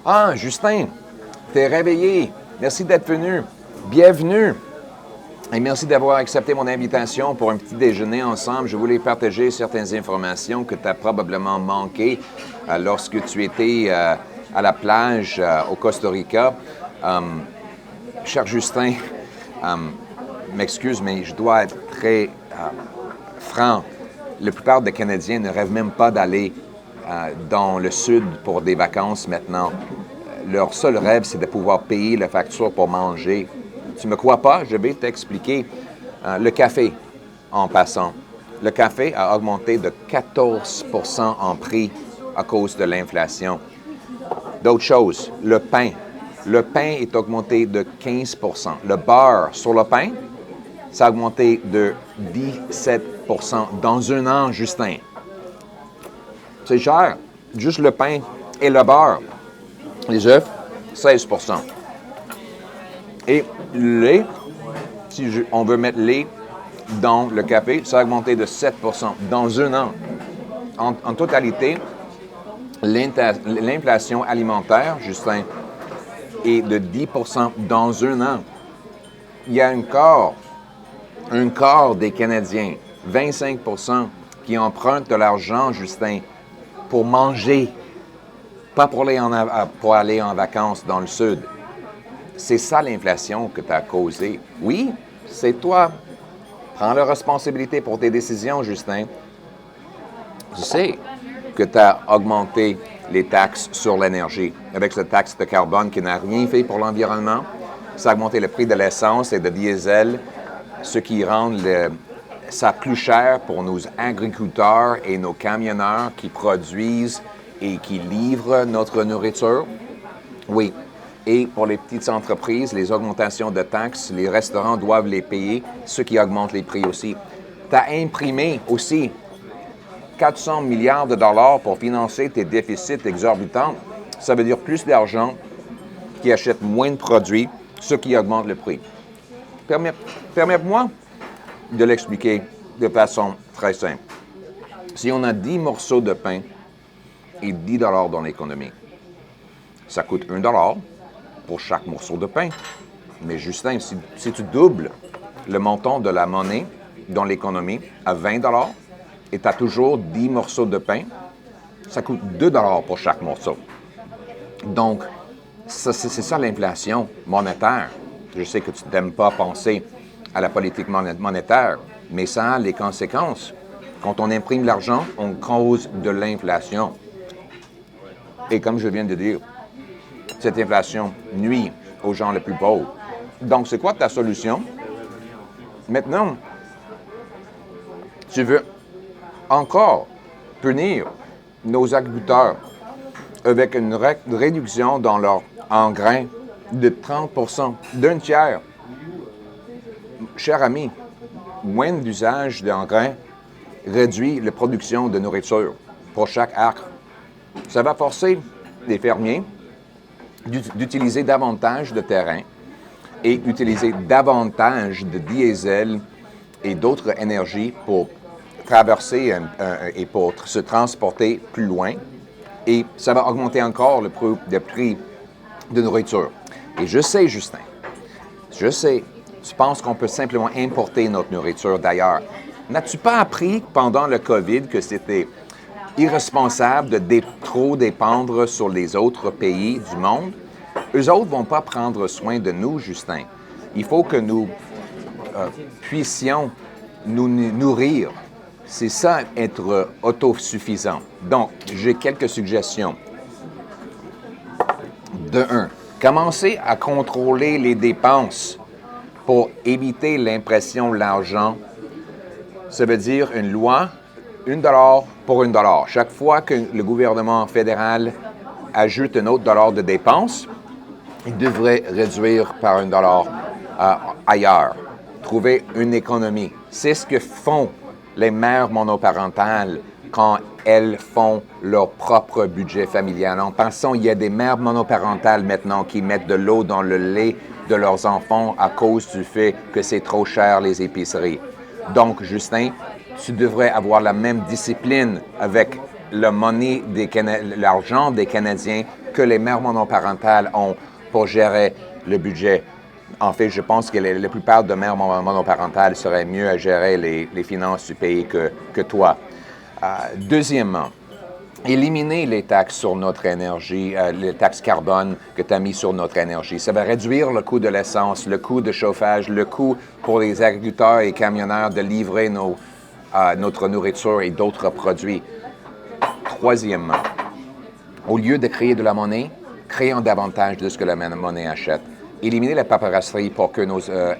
Ah, Justin, t'es réveillé. Merci d'être venu. Bienvenue. Et merci d'avoir accepté mon invitation pour un petit déjeuner ensemble. Je voulais partager certaines informations que tu as probablement manquées lorsque tu étais à la plage au Costa Rica. Cher Justin, m'excuse, mais je dois être très franc. La plupart des Canadiens ne rêvent même pas d'aller dans le sud pour des vacances maintenant. Leur seul rêve, c'est de pouvoir payer la facture pour manger. Tu ne me crois pas? Je vais t'expliquer. Le café, en passant. Le café a augmenté de 14 % en prix à cause de l'inflation. D'autres choses, le pain. Le pain est augmenté de 15 %. Le beurre sur le pain, ça a augmenté de 17 % dans un an, Justin. C'est cher. Juste le pain et le beurre. Les œufs, 16 % Et le lait, si on veut mettre lait dans le café, ça a augmenté de 7 % dans un an. En totalité, l'inflation alimentaire, Justin, est de 10 % dans un an. Il y a un quart des Canadiens, 25 % qui empruntent de l'argent, Justin, pour manger, pas pour aller en vacances dans le sud. C'est ça l'inflation que tu as causée. Oui, c'est toi. Prends la responsabilité pour tes décisions, Justin. Je sais que tu as augmenté les taxes sur l'énergie avec cette taxe de carbone qui n'a rien fait pour l'environnement. Ça a augmenté le prix de l'essence et de diesel, ce qui rend ça plus cher pour nos agriculteurs et nos camionneurs qui produisent et qui livrent notre nourriture. Oui. Et pour les petites entreprises, les augmentations de taxes, les restaurants doivent les payer, ce qui augmente les prix aussi. Tu as imprimé aussi 400 milliards de dollars pour financer tes déficits exorbitants. Ça veut dire plus d'argent qui achète moins de produits, ce qui augmente le prix. Permets-moi de l'expliquer de façon très simple. Si on a 10 morceaux de pain et 10 $ dans l'économie, ça coûte 1 $ pour chaque morceau de pain. Mais Justin, si tu doubles le montant de la monnaie dans l'économie à 20 $ et tu as toujours 10 morceaux de pain, ça coûte 2 $ pour chaque morceau. Donc, c'est ça l'inflation monétaire. Je sais que tu n'aimes pas penser à la politique monétaire, mais ça a les conséquences. Quand on imprime l'argent, on cause de l'inflation. Et comme je viens de dire, cette inflation nuit aux gens les plus pauvres. Donc, c'est quoi ta solution? Maintenant, tu veux encore punir nos agriculteurs avec une réduction dans leur engrais de 30 %, d'un tiers. Cher ami, moins d'usage d'engrais réduit la production de nourriture pour chaque acre. Ça va forcer les fermiers d'utiliser davantage de terrain et utiliser davantage de diesel et d'autres énergies pour traverser et pour se transporter plus loin. Et ça va augmenter encore le prix de nourriture. Et je sais, Justin, tu penses qu'on peut simplement importer notre nourriture d'ailleurs. N'as-tu pas appris pendant le COVID que c'était irresponsable de trop dépendre sur les autres pays du monde? Eux autres ne vont pas prendre soin de nous, Justin. Il faut que nous puissions nous nourrir. C'est ça, être autosuffisant. Donc, j'ai quelques suggestions. De 1, commencez à contrôler les dépenses pour éviter l'impression de l'argent. Ça veut dire une loi, 1 $ pour 1 $. Chaque fois que le gouvernement fédéral ajoute un autre dollar de dépenses, il devrait réduire par 1 $ ailleurs. Trouver une économie. C'est ce que font les mères monoparentales quand elles font leur propre budget familial. En passant, il y a des mères monoparentales maintenant qui mettent de l'eau dans le lait de leurs enfants à cause du fait que c'est trop cher les épiceries. Donc, Justin, tu devrais avoir la même discipline avec l'argent des Canadiens que les mères monoparentales ont pour gérer le budget. En fait, je pense que la plupart de mères monoparentales seraient mieux à gérer les finances du pays que toi. Deuxièmement, éliminer les taxes sur notre énergie, les taxes carbone que tu as mis sur notre énergie. Ça va réduire le coût de l'essence, le coût de chauffage, le coût pour les agriculteurs et camionneurs de livrer notre nourriture et d'autres produits. Troisièmement, au lieu de créer de la monnaie, créons davantage de ce que la monnaie achète. Éliminer la paperasserie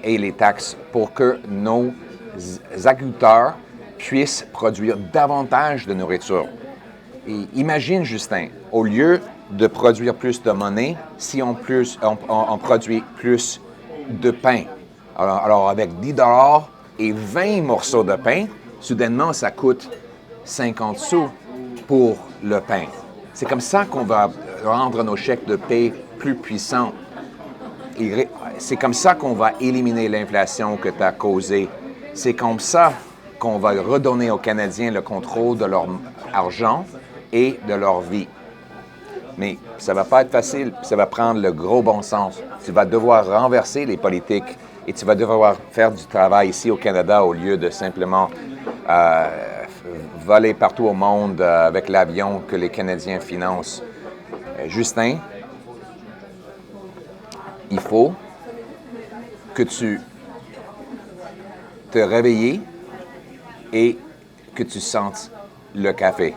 et les taxes pour que nos agriculteurs puissent produire davantage de nourriture. Et imagine, Justin, au lieu de produire plus de monnaie, si on produit plus de pain. Alors avec 10 $ et 20 morceaux de pain, soudainement, ça coûte 50 sous pour le pain. C'est comme ça qu'on va rendre nos chèques de paie plus puissants. C'est comme ça qu'on va éliminer l'inflation que tu as causée. C'est comme ça qu'on va redonner aux Canadiens le contrôle de leur argent et de leur vie. Mais ça ne va pas être facile, ça va prendre le gros bon sens. Tu vas devoir renverser les politiques et tu vas devoir faire du travail ici au Canada au lieu de simplement voler partout au monde avec l'avion que les Canadiens financent. Justin, il faut que tu te réveilles et que tu sentes le café.